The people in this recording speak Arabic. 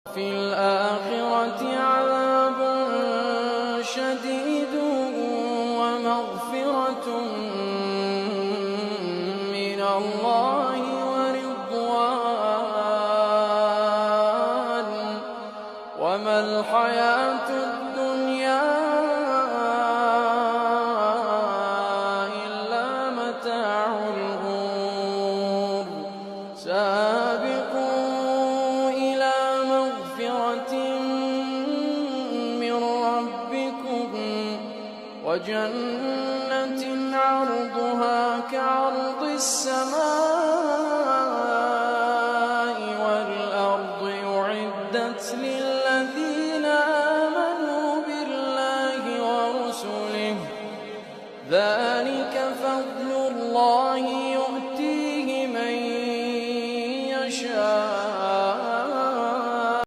وفي الآخرة عذاب شديد ومغفرة من الله ورضوان وما الحياة الدنيا إلا متاع الغرور. سابقوا إلى مغفرة من ربكم وجنة عرضها كعرض السماء والأرض أعدت للذين آمنوا بالله ورسله